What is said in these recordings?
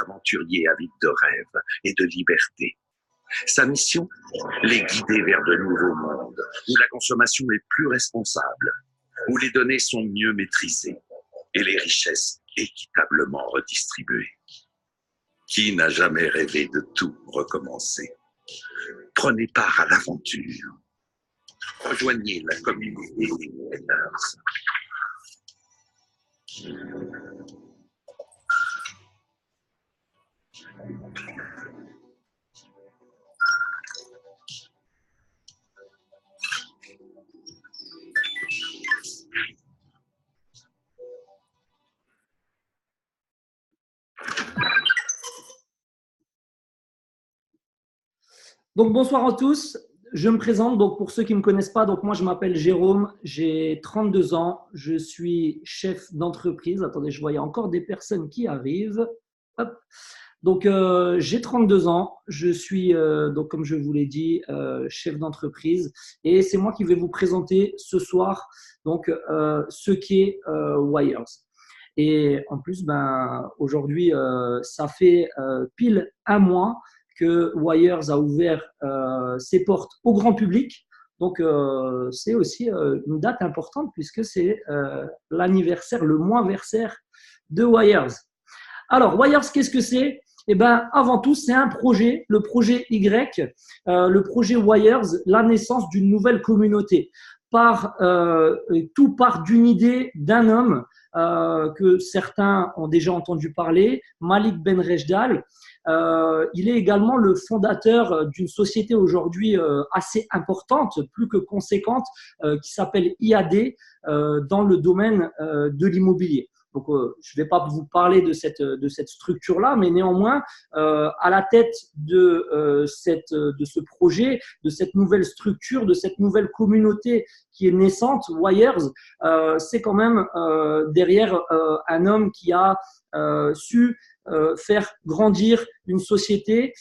aventuriers avides de rêves et de liberté. Sa mission, les guider vers de nouveaux mondes, où la consommation est plus responsable, où les données sont mieux maîtrisées et les richesses équitablement redistribuées. Qui n'a jamais rêvé de tout recommencer? Prenez part à l'aventure. Rejoignez la communauté des Winners. Donc, bonsoir à tous. Je me présente. Donc, pour ceux qui ne me connaissent pas, donc moi, je m'appelle Jérôme. J'ai 32 ans. Je suis chef d'entreprise. Attendez, je vois, il y a encore des personnes qui arrivent. Hop. Donc, j'ai 32 ans. Je suis, donc, comme je vous l'ai dit, chef d'entreprise. Et c'est moi qui vais vous présenter ce soir donc, ce qu'est Wires. Et en plus, aujourd'hui, ça fait pile un mois que Wires a ouvert ses portes au grand public. Donc, c'est aussi une date importante puisque c'est l'anniversaire, le mois-versaire de Wires. Alors, Wires, qu'est-ce que c'est? Eh bien, avant tout, c'est un projet, le projet Y, le projet Wires, la naissance d'une nouvelle communauté. Tout part d'une idée d'un homme que certains ont déjà entendu parler, Malik Benrejdal. Il est également le fondateur d'une société aujourd'hui assez importante, plus que conséquente, qui s'appelle IAD dans le domaine de l'immobilier. Donc, je ne vais pas vous parler de cette structure-là, mais néanmoins, à la tête de ce projet, de cette nouvelle structure, de cette nouvelle communauté qui est naissante, Wires, c'est quand même derrière un homme qui a su faire grandir une société,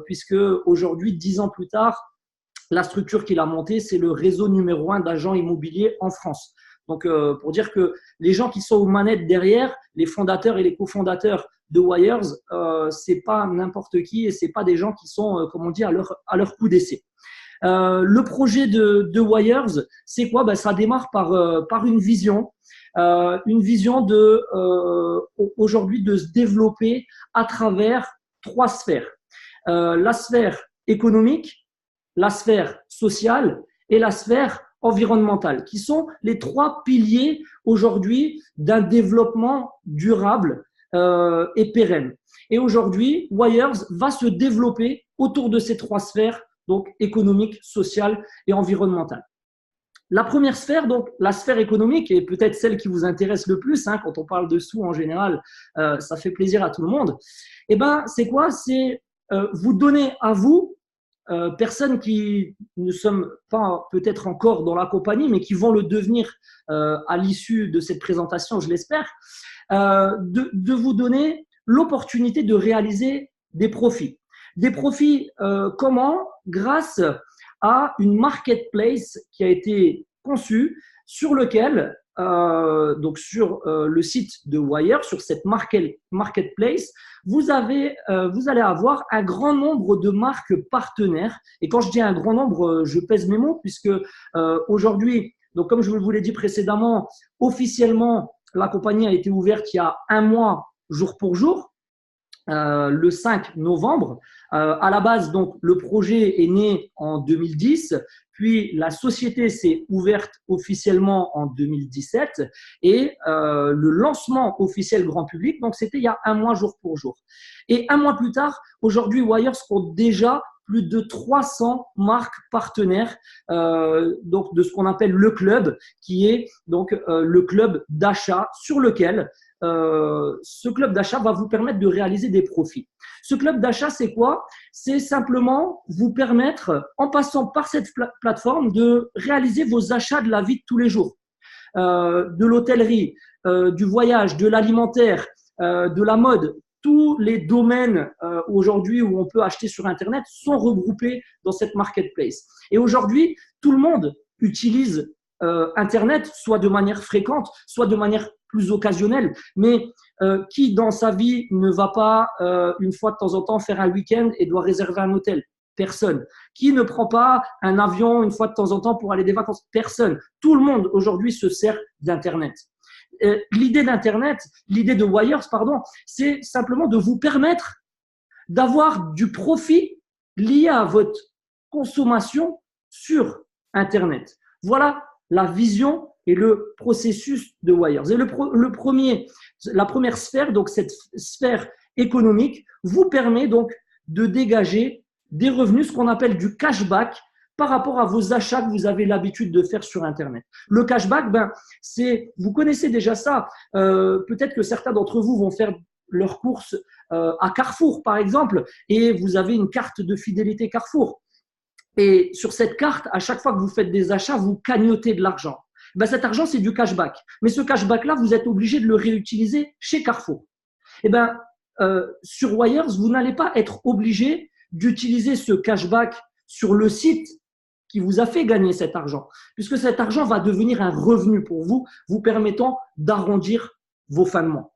puisque aujourd'hui, 10 ans plus tard, la structure qu'il a montée, c'est le réseau numéro 1 d'agents immobiliers en France. Donc, pour dire que les gens qui sont aux manettes derrière, les fondateurs et les cofondateurs de Wires, c'est pas n'importe qui et c'est pas des gens qui sont, comme on dit, à leur coup d'essai. Le projet de Wires, c'est quoi? Ça démarre par une vision aujourd'hui de se développer à travers 3 sphères. La sphère économique, la sphère sociale et la sphère environnementale, qui sont les 3 piliers aujourd'hui d'un développement durable et pérenne. Et aujourd'hui, Wires va se développer autour de ces 3 sphères, donc économique, sociale et environnementale. La première sphère, donc la sphère économique, est peut-être celle qui vous intéresse le plus, hein, quand on parle de sous en général, ça fait plaisir à tout le monde. Eh ben, c'est quoi? C'est vous donner à vous, personnes qui ne sommes pas peut-être encore dans la compagnie, mais qui vont le devenir à l'issue de cette présentation, je l'espère, de vous donner l'opportunité de réaliser des profits. Des profits comment? Grâce à une marketplace qui a été conçue sur lequel, donc sur le site de Wire, sur cette marketplace, vous allez avoir un grand nombre de marques partenaires. Et quand je dis un grand nombre, je pèse mes mots, puisque aujourd'hui, donc comme je vous l'ai dit précédemment, officiellement, la compagnie a été ouverte il y a un mois, jour pour jour. Le 5 novembre. À la base, donc, le projet est né en 2010, puis la société s'est ouverte officiellement en 2017 et le lancement officiel grand public, donc c'était il y a un mois jour pour jour. Et un mois plus tard, aujourd'hui, Wires compte déjà plus de 300 marques partenaires donc de ce qu'on appelle le club, qui est donc le club d'achat sur lequel ce club d'achat va vous permettre de réaliser des profits. Ce club d'achat, c'est quoi? C'est simplement vous permettre, en passant par cette plateforme, de réaliser vos achats de la vie de tous les jours, de l'hôtellerie, du voyage, de l'alimentaire, de la mode. Tous les domaines aujourd'hui où on peut acheter sur Internet sont regroupés dans cette marketplace. Et aujourd'hui, tout le monde utilise Internet, soit de manière fréquente, soit de manière plus occasionnelle. Mais qui dans sa vie ne va pas une fois de temps en temps faire un week-end et doit réserver un hôtel? Personne. Qui ne prend pas un avion une fois de temps en temps pour aller des vacances? Personne. Tout le monde aujourd'hui se sert d'Internet. L'idée d'Internet, l'idée de Wires, pardon, c'est simplement de vous permettre d'avoir du profit lié à votre consommation sur Internet. Voilà la vision et le processus de Wires. Et la première sphère, donc cette sphère économique, vous permet donc de dégager des revenus, ce qu'on appelle du cashback, par rapport à vos achats que vous avez l'habitude de faire sur Internet. Le cashback, vous connaissez déjà ça. Peut-être que certains d'entre vous vont faire leurs courses à Carrefour, par exemple, et vous avez une carte de fidélité Carrefour. Et sur cette carte, à chaque fois que vous faites des achats, vous cagnotez de l'argent. Cet argent, c'est du cashback. Mais ce cashback-là, vous êtes obligé de le réutiliser chez Carrefour. Sur Wires, vous n'allez pas être obligé d'utiliser ce cashback sur le site qui vous a fait gagner cet argent, puisque cet argent va devenir un revenu pour vous, vous permettant d'arrondir vos fins de mois.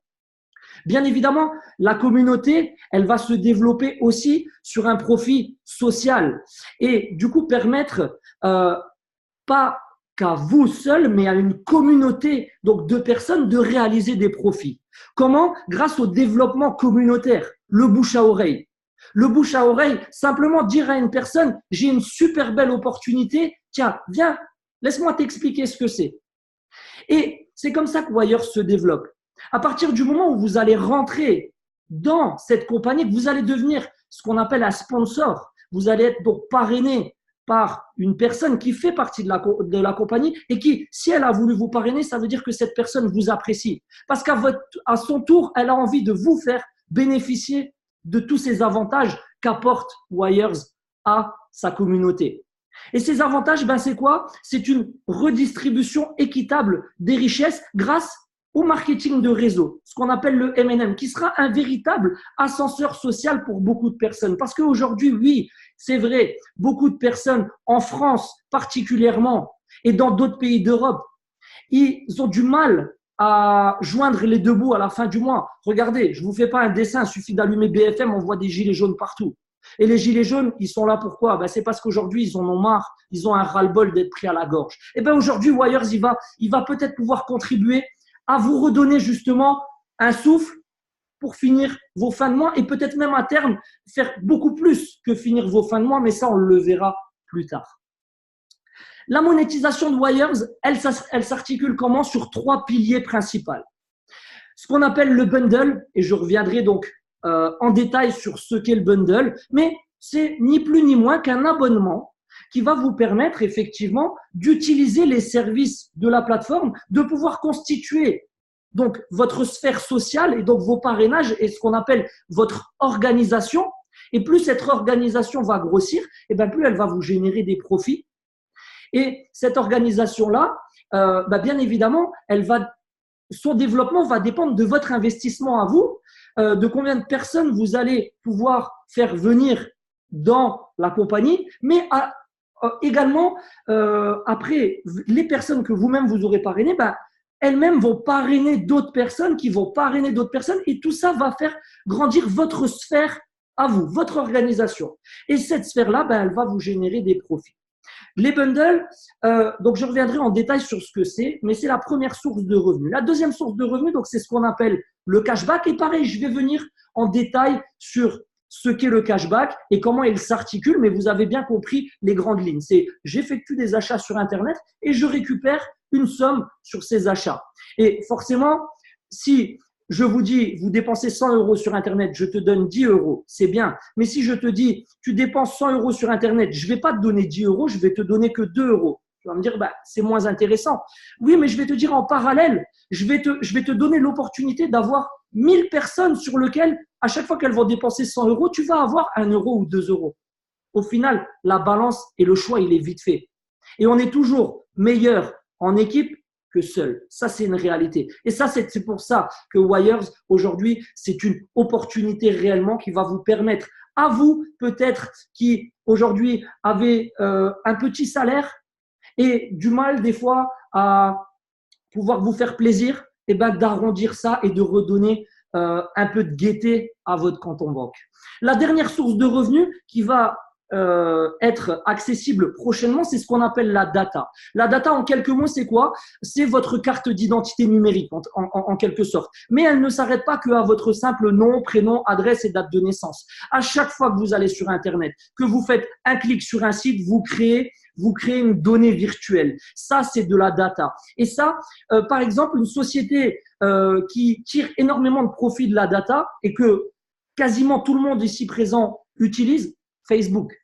Bien évidemment, la communauté, elle va se développer aussi sur un profit social et du coup permettre pas qu'à vous seul, mais à une communauté donc de personnes de réaliser des profits. Comment? Grâce au développement communautaire, le bouche à oreille. Le bouche à oreille, simplement dire à une personne, j'ai une super belle opportunité, tiens, viens, laisse-moi t'expliquer ce que c'est. Et c'est comme ça que Wires se développe. À partir du moment où vous allez rentrer dans cette compagnie, vous allez devenir ce qu'on appelle un sponsor. Vous allez être donc parrainé par une personne qui fait partie de la compagnie et qui, si elle a voulu vous parrainer, ça veut dire que cette personne vous apprécie. Parce qu'à son tour, elle a envie de vous faire bénéficier de tous ces avantages qu'apporte Wires à sa communauté. Et ces avantages, c'est quoi? C'est une redistribution équitable des richesses grâce au marketing de réseau, ce qu'on appelle le M&M, qui sera un véritable ascenseur social pour beaucoup de personnes. Parce qu'aujourd'hui, oui, c'est vrai, beaucoup de personnes en France particulièrement et dans d'autres pays d'Europe, ils ont du mal à joindre les deux bouts à la fin du mois. Regardez, je ne vous fais pas un dessin, il suffit d'allumer BFM, on voit des gilets jaunes partout. Et les gilets jaunes, ils sont là pourquoi? C'est parce qu'aujourd'hui, ils en ont marre, ils ont un ras-le-bol d'être pris à la gorge. Et aujourd'hui, Wires, il va peut-être pouvoir contribuer à vous redonner justement un souffle pour finir vos fins de mois et peut-être même à terme faire beaucoup plus que finir vos fins de mois, mais ça, on le verra plus tard. La monétisation de Wires, elle s'articule comment? Sur 3 piliers principaux. Ce qu'on appelle le bundle, et je reviendrai donc en détail sur ce qu'est le bundle, mais c'est ni plus ni moins qu'un abonnement qui va vous permettre effectivement d'utiliser les services de la plateforme, de pouvoir constituer donc votre sphère sociale et donc vos parrainages et ce qu'on appelle votre organisation. Et plus cette organisation va grossir, et plus elle va vous générer des profits. Et cette organisation-là, bien évidemment, son développement va dépendre de votre investissement à vous, de combien de personnes vous allez pouvoir faire venir dans la compagnie, mais également, après, les personnes que vous-même vous aurez parrainées, elles-mêmes vont parrainer d'autres personnes qui vont parrainer d'autres personnes et tout ça va faire grandir votre sphère à vous, votre organisation. Et cette sphère-là, elle va vous générer des profits. Les bundles, donc je reviendrai en détail sur ce que c'est, mais c'est la première source de revenus. La deuxième source de revenus, donc c'est ce qu'on appelle le cashback. Et pareil, je vais venir en détail sur ce qu'est le cashback et comment il s'articule, mais vous avez bien compris les grandes lignes. C'est j'effectue des achats sur Internet et je récupère une somme sur ces achats. Et forcément, si je vous dis, vous dépensez 100 € sur Internet, je te donne 10 €, c'est bien. Mais si je te dis, tu dépenses 100 € sur Internet, je ne vais pas te donner 10 €, je vais te donner que 2 €. Tu vas me dire, c'est moins intéressant. Oui, mais je vais te dire en parallèle, je vais te donner l'opportunité d'avoir 1000 personnes sur lesquelles, à chaque fois qu'elles vont dépenser 100 €, tu vas avoir 1 € ou 2 €. Au final, la balance et le choix, il est vite fait. Et on est toujours meilleur en équipe que seul. Ça, c'est une réalité. Et ça, c'est pour ça que Wires, aujourd'hui, c'est une opportunité réellement qui va vous permettre, à vous, peut-être, qui aujourd'hui avez un petit salaire et du mal des fois à pouvoir vous faire plaisir, et ben d'arrondir ça et de redonner un peu de gaieté à votre compte en banque. La dernière source de revenus qui va être accessible prochainement, c'est ce qu'on appelle la data. La data, en quelques mots, c'est quoi? C'est votre carte d'identité numérique, en quelque sorte. Mais elle ne s'arrête pas qu'à votre simple nom, prénom, adresse et date de naissance. À chaque fois que vous allez sur Internet, que vous faites un clic sur un site, vous créez une donnée virtuelle. Ça, c'est de la data. Et ça, par exemple, une société qui tire énormément de profit de la data et que quasiment tout le monde ici présent utilise, Facebook.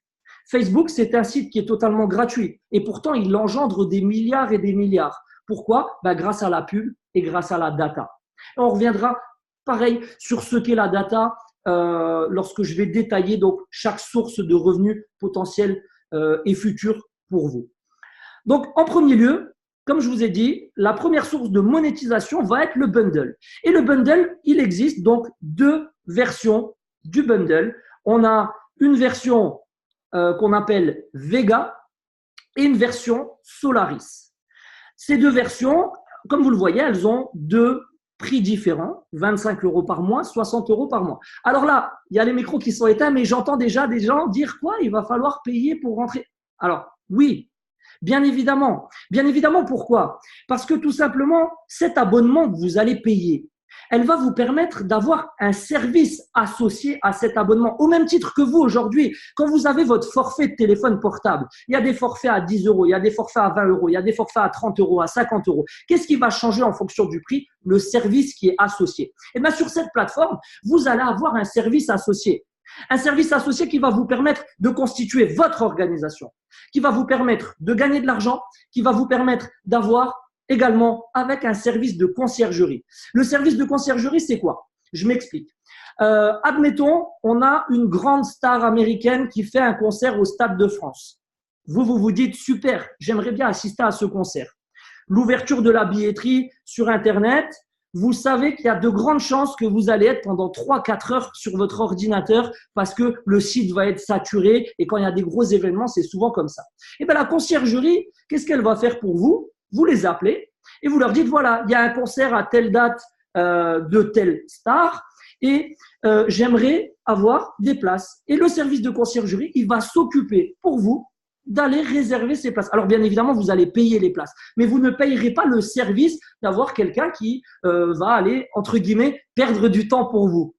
Facebook, c'est un site qui est totalement gratuit et pourtant, il engendre des milliards et des milliards. Pourquoi? Grâce à la pub et grâce à la data. Et on reviendra pareil sur ce qu'est la data lorsque je vais détailler donc chaque source de revenus potentiels et futurs pour vous. Donc, en premier lieu, comme je vous ai dit, la première source de monétisation va être le bundle. Et le bundle, il existe donc deux versions du bundle. On a une version qu'on appelle Vega et une version Solaris. Ces deux versions, comme vous le voyez, elles ont deux prix différents, 25 € par mois, 60 € par mois. Alors là, il y a les micros qui sont éteints, mais j'entends déjà des gens dire quoi? Il va falloir payer pour rentrer. Alors, oui, bien évidemment. Bien évidemment, pourquoi? Parce que tout simplement, cet abonnement que vous allez payer, elle va vous permettre d'avoir un service associé à cet abonnement. Au même titre que vous aujourd'hui, quand vous avez votre forfait de téléphone portable, il y a des forfaits à 10 €, il y a des forfaits à 20 €, il y a des forfaits à 30 €, à 50 €. Qu'est-ce qui va changer en fonction du prix? Le service qui est associé. Et bien sur cette plateforme, vous allez avoir un service associé. Un service associé qui va vous permettre de constituer votre organisation, qui va vous permettre de gagner de l'argent, qui va vous permettre d'avoir également avec un service de conciergerie. Le service de conciergerie, c'est quoi? Je m'explique. Admettons, on a une grande star américaine qui fait un concert au Stade de France. Vous dites, super, j'aimerais bien assister à ce concert. L'ouverture de la billetterie sur Internet, vous savez qu'il y a de grandes chances que vous allez être pendant 3-4 heures sur votre ordinateur parce que le site va être saturé et quand il y a des gros événements, c'est souvent comme ça. Et bien la conciergerie, qu'est-ce qu'elle va faire pour vous? Vous les appelez et vous leur dites, voilà, il y a un concert à telle date de telle star et j'aimerais avoir des places. Et le service de conciergerie, il va s'occuper pour vous d'aller réserver ces places. Alors, bien évidemment, vous allez payer les places, mais vous ne payerez pas le service d'avoir quelqu'un qui va aller, entre guillemets, perdre du temps pour vous.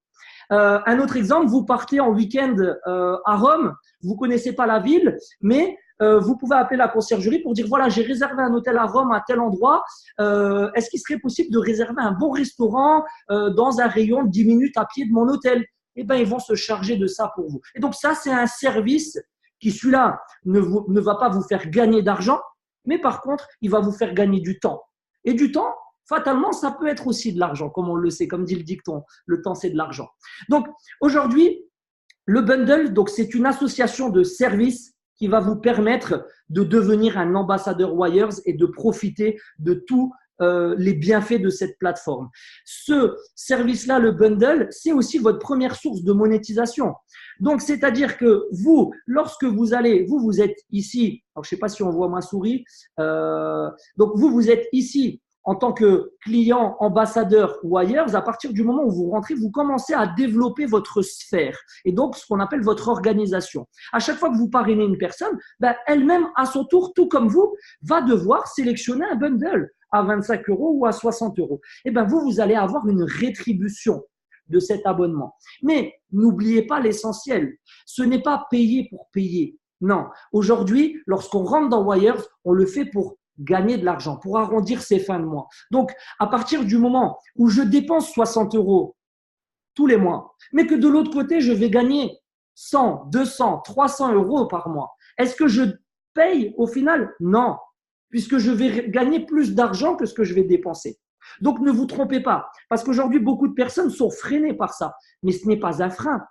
Un autre exemple, vous partez en week-end à Rome, vous connaissez pas la ville, mais vous pouvez appeler la conciergerie pour dire voilà, j'ai réservé un hôtel à Rome à tel endroit. Est-ce qu'il serait possible de réserver un bon restaurant dans un rayon de 10 minutes à pied de mon hôtel? Eh bien, ils vont se charger de ça pour vous. Et donc, ça, c'est un service qui, celui-là, ne va pas vous faire gagner d'argent, mais par contre, il va vous faire gagner du temps. Et du temps, fatalement, ça peut être aussi de l'argent, comme on le sait, comme dit le dicton, le temps, c'est de l'argent. Donc, aujourd'hui, le bundle, donc, c'est une association de services qui va vous permettre de devenir un ambassadeur Wires et de profiter de tous les bienfaits de cette plateforme. Ce service-là, le bundle, c'est aussi votre première source de monétisation. Donc, c'est-à-dire que vous, lorsque vous allez, vous êtes ici, alors je ne sais pas si on voit ma souris, donc vous êtes ici en tant que client ambassadeur Wires, à partir du moment où vous rentrez, vous commencez à développer votre sphère et donc ce qu'on appelle votre organisation. À chaque fois que vous parrainez une personne, elle-même, à son tour, tout comme vous, va devoir sélectionner un bundle à 25 € ou à 60 €. Et vous allez avoir une rétribution de cet abonnement. Mais n'oubliez pas l'essentiel, ce n'est pas payer pour payer. Non, aujourd'hui, lorsqu'on rentre dans Wires, on le fait pour gagner de l'argent, pour arrondir ses fins de mois. Donc, à partir du moment où je dépense 60 € tous les mois, mais que de l'autre côté, je vais gagner 100, 200, 300 € par mois, est-ce que je paye au final? Non, puisque je vais gagner plus d'argent que ce que je vais dépenser. Donc, ne vous trompez pas, parce qu'aujourd'hui, beaucoup de personnes sont freinées par ça, mais ce n'est pas un frein.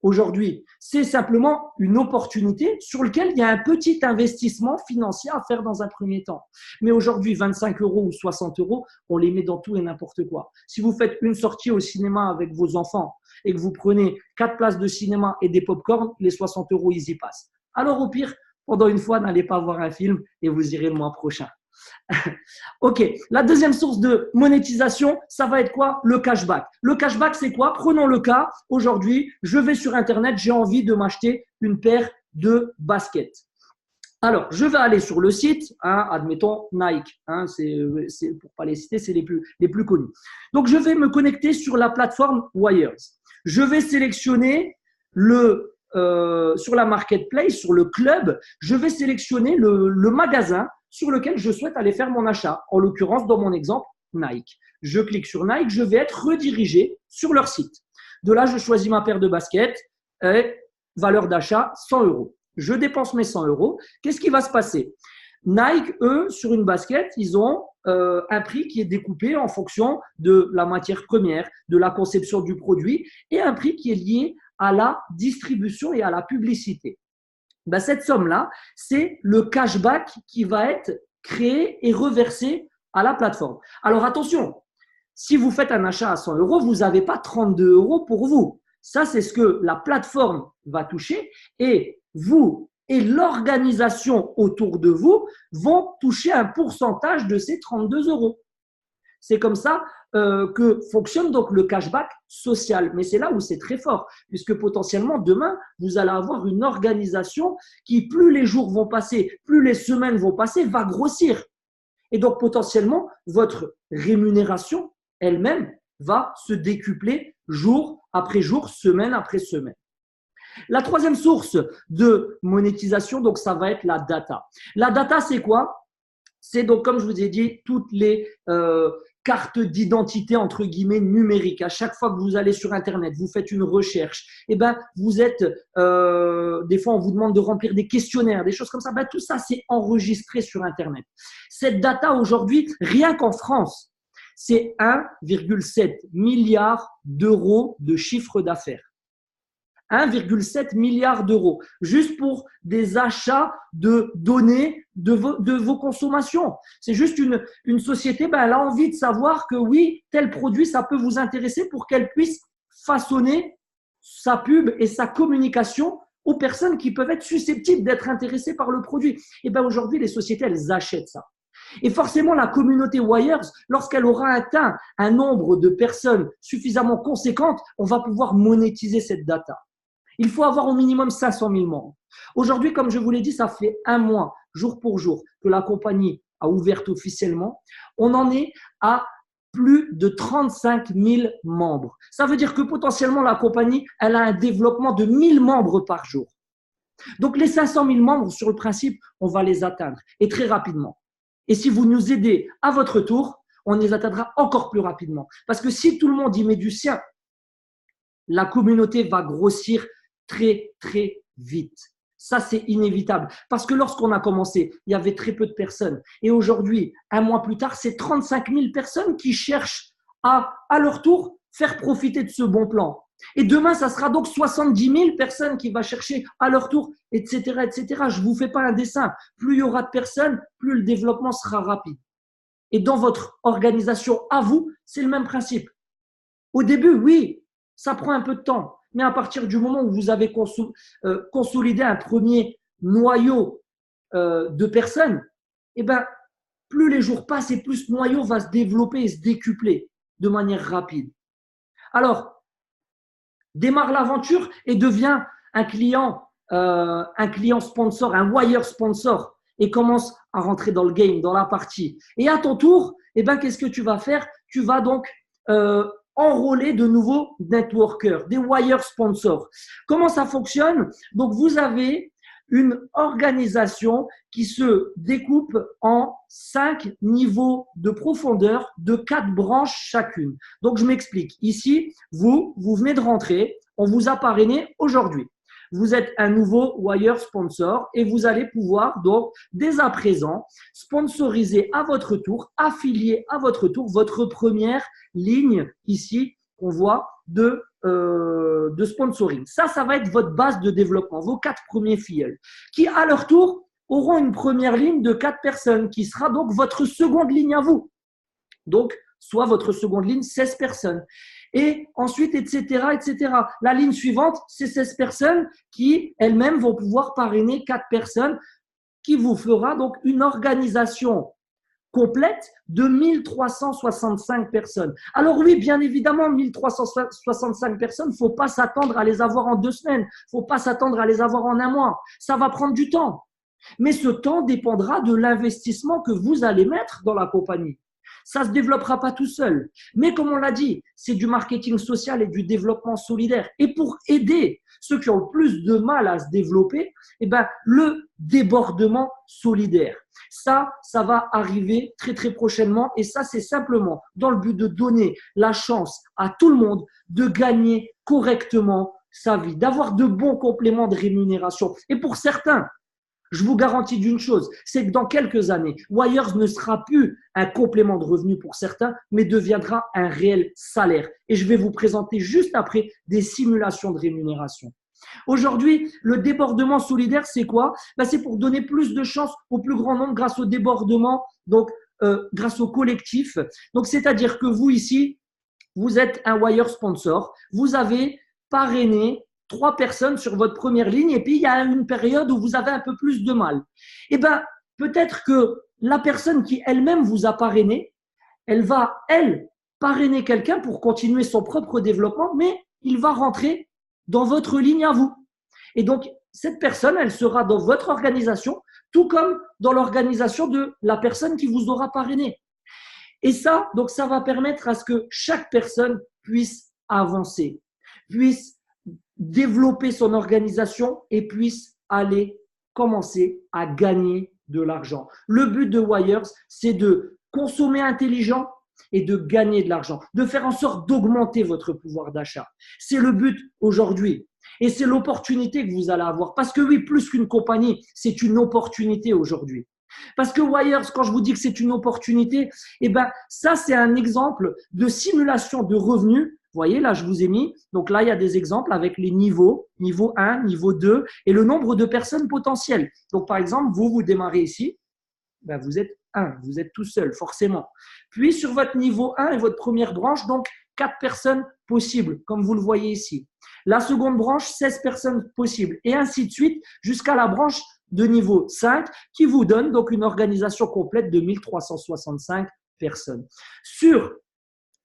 Aujourd'hui, c'est simplement une opportunité sur laquelle il y a un petit investissement financier à faire dans un premier temps. Mais aujourd'hui, 25 € ou 60 €, on les met dans tout et n'importe quoi. Si vous faites une sortie au cinéma avec vos enfants et que vous prenez 4 places de cinéma et des pop-corn, les 60 € ils y passent. Alors au pire, pendant une fois, n'allez pas voir un film et vous irez le mois prochain. Ok, la deuxième source de monétisation, ça va être quoi? Le cashback. Le cashback, c'est quoi? Prenons le cas, aujourd'hui, je vais sur Internet, j'ai envie de m'acheter une paire de baskets. Alors, je vais aller sur le site, admettons Nike, c'est pour pas les citer, c'est les plus connus. Donc, je vais me connecter sur la plateforme Wires. Je vais sélectionner sur la marketplace, sur le club, je vais sélectionner le magasin sur lequel je souhaite aller faire mon achat. En l'occurrence, dans mon exemple, Nike. Je clique sur Nike, je vais être redirigé sur leur site. De là, je choisis ma paire de baskets et valeur d'achat 100 €. Je dépense mes 100 €. Qu'est-ce qui va se passer? Nike, eux, sur une basket, ils ont un prix qui est découpé en fonction de la matière première, de la conception du produit et un prix qui est lié à la distribution et à la publicité. Ben, cette somme-là, c'est le cashback qui va être créé et reversé à la plateforme. Alors attention, si vous faites un achat à 100 €, vous n'avez pas 32 € pour vous. Ça, c'est ce que la plateforme va toucher et vous et l'organisation autour de vous vont toucher un pourcentage de ces 32 €. C'est comme ça que fonctionne donc le cashback social. Mais c'est là où c'est très fort, puisque potentiellement demain, vous allez avoir une organisation qui, plus les jours vont passer, plus les semaines vont passer, va grossir. Et donc potentiellement, votre rémunération elle-même va se décupler jour après jour, semaine après semaine. La troisième source de monétisation, donc ça va être la data. La data, c'est quoi? C'est donc, comme je vous ai dit, toutes les cartes d'identité entre guillemets numériques. À chaque fois que vous allez sur Internet, vous faites une recherche, et ben vous êtes des fois on vous demande de remplir des questionnaires, des choses comme ça. Ben, tout ça c'est enregistré sur Internet. Cette data aujourd'hui, rien qu'en France, c'est 1,7 milliard d'euros de chiffre d'affaires. 1,7 milliard d'euros, juste pour des achats de données de vos consommations. C'est juste une société, ben, elle a envie de savoir que oui, tel produit, ça peut vous intéresser pour qu'elle puisse façonner sa pub et sa communication aux personnes qui peuvent être susceptibles d'être intéressées par le produit. Et ben aujourd'hui, les sociétés, elles achètent ça. Et forcément, la communauté Wires, lorsqu'elle aura atteint un nombre de personnes suffisamment conséquentes, on va pouvoir monétiser cette data. Il faut avoir au minimum 500 000 membres. Aujourd'hui, comme je vous l'ai dit, ça fait un mois, jour pour jour, que la compagnie a ouvert officiellement. On en est à plus de 35 000 membres. Ça veut dire que potentiellement, la compagnie, elle a un développement de 1000 membres par jour. Donc, les 500 000 membres, sur le principe, on va les atteindre et très rapidement. Et si vous nous aidez à votre tour, on les atteindra encore plus rapidement. Parce que si tout le monde y met du sien, la communauté va grossir très, très vite. Ça, c'est inévitable. Parce que lorsqu'on a commencé, il y avait très peu de personnes. Et aujourd'hui, un mois plus tard, c'est 35 000 personnes qui cherchent à leur tour, faire profiter de ce bon plan. Et demain, ça sera donc 70 000 personnes qui vont chercher à leur tour, etc., etc. Je ne vous fais pas un dessin. Plus il y aura de personnes, plus le développement sera rapide. Et dans votre organisation, à vous, c'est le même principe. Au début, oui, ça prend un peu de temps. Mais à partir du moment où vous avez consolidé un premier noyau de personnes, eh ben, plus les jours passent et plus ce noyau va se développer et se décupler de manière rapide. Alors, démarre l'aventure et deviens un client sponsor, un wire sponsor et commence à rentrer dans le game, dans la partie. Et à ton tour, eh ben, qu'est-ce que tu vas faire? Tu vas donc enrôler de nouveaux networkers, des wire sponsors. Comment ça fonctionne? Donc, vous avez une organisation qui se découpe en 5 niveaux de profondeur de 4 branches chacune. Donc, je m'explique. Ici, vous venez de rentrer, on vous a parrainé aujourd'hui. Vous êtes un nouveau wire sponsor et vous allez pouvoir donc dès à présent sponsoriser à votre tour, affilier à votre tour votre première ligne ici qu'on voit de sponsoring. Ça va être votre base de développement, vos 4 premiers filleuls qui à leur tour auront une première ligne de 4 personnes qui sera donc votre seconde ligne à vous. Donc soit votre seconde ligne, 16 personnes. Et ensuite, etc., etc. La ligne suivante, c'est 16 personnes qui, elles-mêmes, vont pouvoir parrainer 4 personnes qui vous fera donc une organisation complète de 1365 personnes. Alors oui, bien évidemment, 1365 personnes, il ne faut pas s'attendre à les avoir en 2 semaines, il ne faut pas s'attendre à les avoir en un mois. Ça va prendre du temps. Mais ce temps dépendra de l'investissement que vous allez mettre dans la compagnie. Ça ne se développera pas tout seul. Mais comme on l'a dit, c'est du marketing social et du développement solidaire. Et pour aider ceux qui ont le plus de mal à se développer, eh ben, le débordement solidaire. Ça va arriver très très prochainement et ça c'est simplement dans le but de donner la chance à tout le monde de gagner correctement sa vie, d'avoir de bons compléments de rémunération. Et pour certains, je vous garantis d'une chose, c'est que dans quelques années, Wires ne sera plus un complément de revenu pour certains, mais deviendra un réel salaire. Et je vais vous présenter juste après des simulations de rémunération. Aujourd'hui, le débordement solidaire, c'est quoi? C'est pour donner plus de chance au plus grand nombre grâce au débordement, donc grâce au collectif. Donc, c'est-à-dire que vous ici, vous êtes un Wire sponsor, vous avez parrainé 3 personnes sur votre première ligne et puis il y a une période où vous avez un peu plus de mal. Eh bien, peut-être que la personne qui elle-même vous a parrainé, elle va, elle, parrainer quelqu'un pour continuer son propre développement, mais il va rentrer dans votre ligne à vous. Et donc, cette personne, elle sera dans votre organisation, tout comme dans l'organisation de la personne qui vous aura parrainé. Et ça, donc, ça va permettre à ce que chaque personne puisse avancer, puisse développer son organisation et puisse aller commencer à gagner de l'argent. Le but de Wires, c'est de consommer intelligent et de gagner de l'argent, de faire en sorte d'augmenter votre pouvoir d'achat. C'est le but aujourd'hui et c'est l'opportunité que vous allez avoir. Parce que oui, plus qu'une compagnie, c'est une opportunité aujourd'hui. Parce que Wires, quand je vous dis que c'est une opportunité, eh ben, ça, c'est un exemple de simulation de revenus. Vous voyez, là, je vous ai mis. Donc là, il y a des exemples avec les niveaux, niveau 1, niveau 2 et le nombre de personnes potentielles. Donc, par exemple, vous démarrez ici, ben, vous êtes 1, vous êtes tout seul, forcément. Puis, sur votre niveau 1 et votre première branche, donc 4 personnes possibles, comme vous le voyez ici. La seconde branche, 16 personnes possibles. Et ainsi de suite, jusqu'à la branche de niveau 5 qui vous donne donc une organisation complète de 1365 personnes. Sur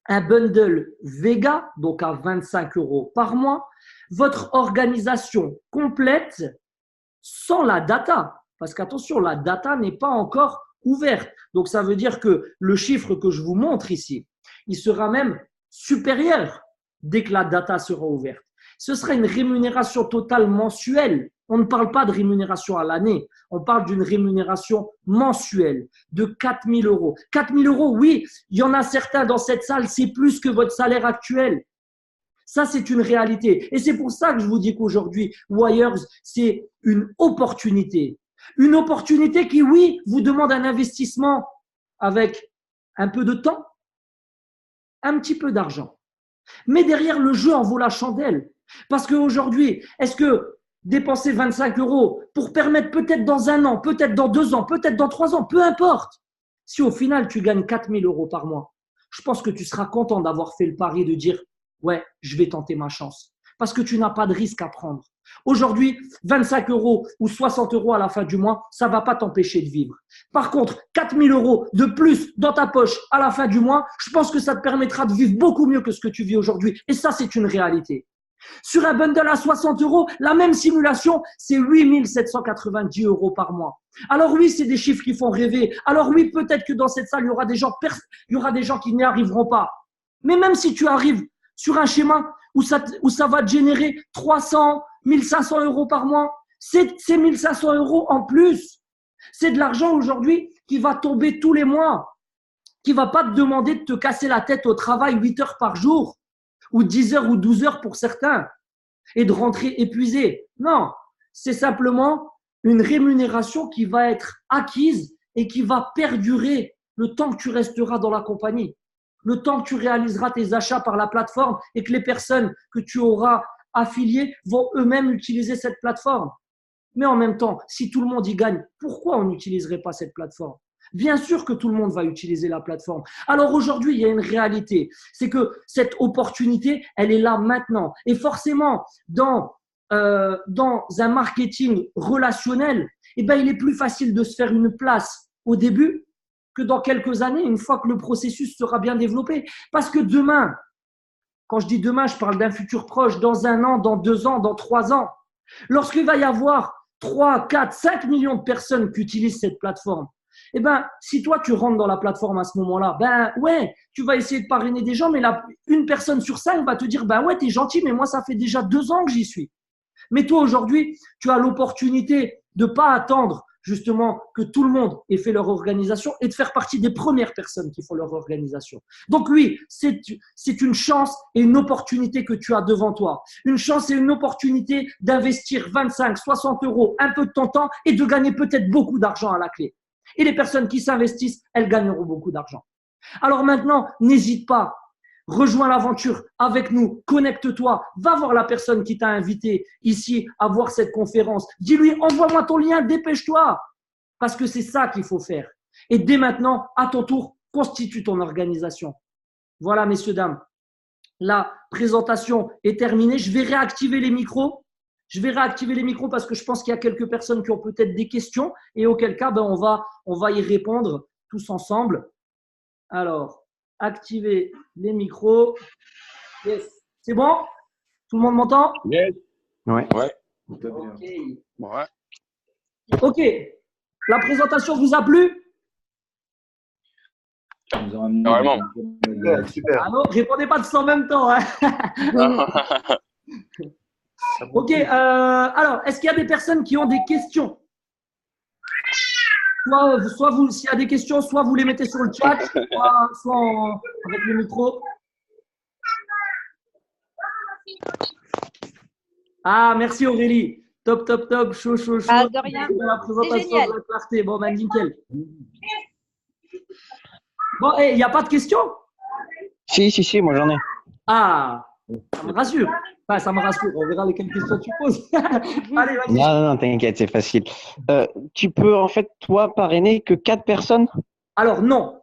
un bundle Vega, donc à 25 € par mois, votre organisation complète sans la data, parce qu'attention, la data n'est pas encore ouverte. Donc ça veut dire que le chiffre que je vous montre ici, il sera même supérieur dès que la data sera ouverte. Ce sera une rémunération totale mensuelle. On ne parle pas de rémunération à l'année, on parle d'une rémunération mensuelle de 4 000 €. 4 000 €, oui, il y en a certains dans cette salle, c'est plus que votre salaire actuel. Ça, c'est une réalité. Et c'est pour ça que je vous dis qu'aujourd'hui, Wires, c'est une opportunité. Une opportunité qui, oui, vous demande un investissement avec un peu de temps, un petit peu d'argent. Mais derrière, le jeu en vaut la chandelle. Parce qu'aujourd'hui, est-ce que dépenser 25 € pour permettre peut-être dans 1 an, peut-être dans 2 ans, peut-être dans 3 ans, peu importe, si au final tu gagnes 4 000 € par mois, je pense que tu seras content d'avoir fait le pari de dire « ouais, je vais tenter ma chance ». Parce que tu n'as pas de risque à prendre. Aujourd'hui, 25 € ou 60 € à la fin du mois, ça ne va pas t'empêcher de vivre. Par contre, 4 000 € de plus dans ta poche à la fin du mois, je pense que ça te permettra de vivre beaucoup mieux que ce que tu vis aujourd'hui. Et ça, c'est une réalité. Sur un bundle à 60 €, la même simulation, c'est 8 790 € par mois. Alors oui, c'est des chiffres qui font rêver. Alors oui, peut-être que dans cette salle, il y aura des gens qui n'y arriveront pas. Mais même si tu arrives sur un schéma où ça va te générer 300, 1500 € par mois, c'est 1500 € en plus. C'est de l'argent aujourd'hui qui va tomber tous les mois, qui ne va pas te demander de te casser la tête au travail 8 heures par jour, ou 10 heures ou 12 heures pour certains, et de rentrer épuisé. Non, c'est simplement une rémunération qui va être acquise et qui va perdurer le temps que tu resteras dans la compagnie, le temps que tu réaliseras tes achats par la plateforme et que les personnes que tu auras affiliées vont eux-mêmes utiliser cette plateforme. Mais en même temps, si tout le monde y gagne, pourquoi on n'utiliserait pas cette plateforme? Bien sûr que tout le monde va utiliser la plateforme. Alors aujourd'hui, il y a une réalité, c'est que cette opportunité, elle est là maintenant. Et forcément, dans un marketing relationnel, eh ben, il est plus facile de se faire une place au début que dans quelques années, une fois que le processus sera bien développé. Parce que demain, quand je dis demain, je parle d'un futur proche, dans 1 an, dans 2 ans, dans 3 ans, lorsqu'il va y avoir 3, 4, 5 millions de personnes qui utilisent cette plateforme, eh ben, si toi, tu rentres dans la plateforme à ce moment-là, ben ouais, tu vas essayer de parrainer des gens, mais une personne sur 5 va te dire, ben ouais, t'es gentil, mais moi, ça fait déjà 2 ans que j'y suis. Mais toi, aujourd'hui, tu as l'opportunité de ne pas attendre justement que tout le monde ait fait leur organisation et de faire partie des premières personnes qui font leur organisation. Donc oui, c'est une chance et une opportunité que tu as devant toi. Une chance et une opportunité d'investir 25, 60 euros, un peu de ton temps et de gagner peut-être beaucoup d'argent à la clé. Et les personnes qui s'investissent, elles gagneront beaucoup d'argent. Alors maintenant, n'hésite pas. Rejoins l'aventure avec nous, connecte-toi, va voir la personne qui t'a invité ici à voir cette conférence. Dis-lui, envoie-moi ton lien, dépêche-toi, parce que c'est ça qu'il faut faire. Et dès maintenant, à ton tour, constitue ton organisation. Voilà, messieurs, dames, la présentation est terminée. Je vais réactiver les micros. Parce que je pense qu'il y a quelques personnes qui ont peut-être des questions et auquel cas, ben, on va y répondre tous ensemble. Alors, activer les micros. Yes. C'est bon? Tout le monde m'entend? Yes. Ouais. Ok. Ouais. Ok. La présentation vous a plu? Normalement. Super. Ah non, répondez pas tous en même temps. Hein. Ok. Alors, est-ce qu'il y a des personnes qui ont des questions? Soit vous, s'il y a des questions, soit vous les mettez sur le chat, soit avec le micro. Ah, merci Aurélie. Top. Chaud. Ah, de rien. La présentation C'est génial. de la clarté. Bon, ben nickel. Bon, il n'y a pas de questions? Si, moi j'en ai. Ah, ça me rassure. Enfin, ça me rassure. On verra lesquelles questions tu poses. Allez, vas-y. Non, t'inquiète, c'est facile. Tu peux en fait, toi, parrainer que 4 personnes? Alors, non.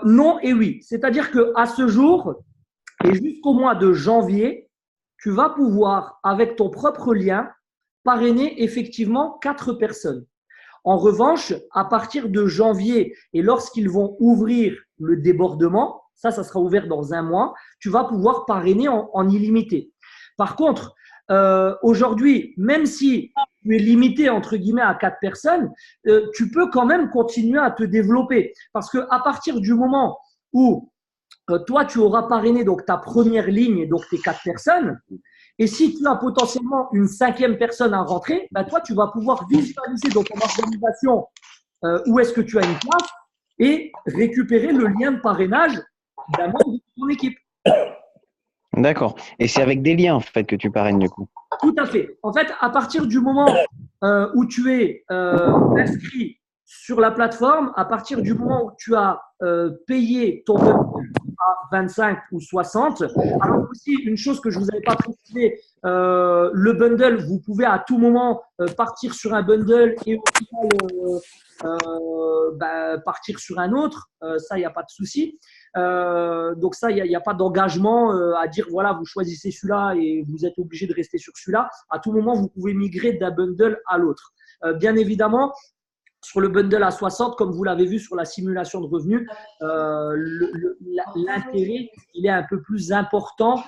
Non et oui. C'est-à-dire qu'à ce jour et jusqu'au mois de janvier, tu vas pouvoir, avec ton propre lien, parrainer effectivement 4 personnes. En revanche, à partir de janvier et lorsqu'ils vont ouvrir le débordement, ça sera ouvert dans 1 mois, tu vas pouvoir parrainer en illimité. Par contre, aujourd'hui, même si tu es limité entre guillemets à 4 personnes, tu peux quand même continuer à te développer. Parce qu'à partir du moment où toi, tu auras parrainé donc ta première ligne et donc tes 4 personnes, et si tu as potentiellement une 5e personne à rentrer, ben toi, tu vas pouvoir visualiser dans ton organisation où est-ce que tu as une place et récupérer le lien de parrainage d'un membre de ton équipe. D'accord. Et c'est avec des liens en fait que tu parraines du coup. Tout à fait. En fait, à partir du moment où tu es inscrit sur la plateforme, à partir du moment où tu as payé ton bundle à 25 ou 60, alors aussi une chose que je vous avais pas précisé, le bundle, vous pouvez à tout moment partir sur un bundle et au final partir sur un autre, ça il n'y a pas de souci. Donc ça, il n'y a pas d'engagement à dire voilà, vous choisissez celui-là et vous êtes obligé de rester sur celui-là. À tout moment, vous pouvez migrer d'un bundle à l'autre. Bien évidemment, sur le bundle à 60, comme vous l'avez vu sur la simulation de revenus, l'intérêt il est un peu plus important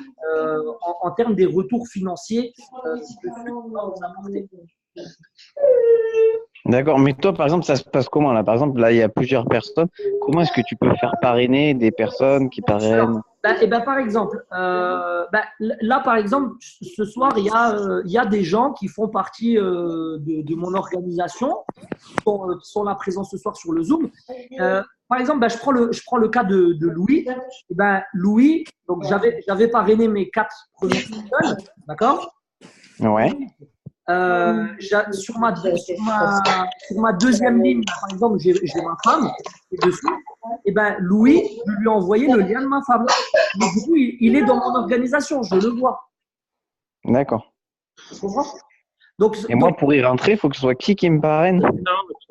en termes des retours financiers que ce que vous apportez. D'accord. Mais toi, par exemple, ça se passe comment là? Par exemple, là, il y a plusieurs personnes. Comment est-ce que tu peux faire parrainer des personnes qui parrainent? Par exemple, là, par exemple, ce soir, il y a des gens qui font partie de mon organisation, qui sont là présents ce soir sur le Zoom. Par exemple, je prends le cas de Louis. Louis, donc j'avais parrainé mes 4 premières personnes, d'accord? Ouais. Sur ma 2e ligne, par exemple, j'ai ma femme et dessus. Et Louis, je lui ai envoyé le lien de ma femme. Mais du coup, il est dans mon organisation, je le vois. D'accord. Tu comprends? Donc, et moi, pour y rentrer, il faut que ce soit qui me parraine?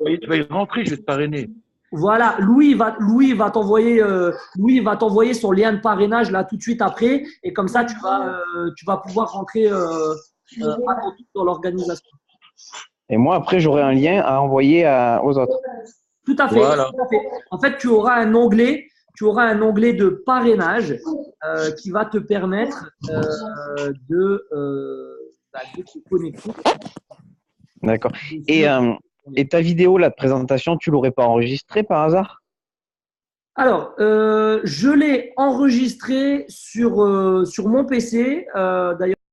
Tu vas y rentrer, je vais te parrainer. Voilà, Louis va t'envoyer son lien de parrainage là tout de suite après, et comme ça tu vas pouvoir rentrer à ton tour dans l'organisation. Et moi, après, j'aurai un lien à envoyer aux autres. Tout à fait. Voilà. Tout à fait. En fait, tu auras un onglet de parrainage qui va te permettre de te connecter. D'accord. Et ta vidéo là, de présentation, tu l'aurais pas enregistrée par hasard? Alors, je l'ai enregistré sur mon PC. D'ailleurs,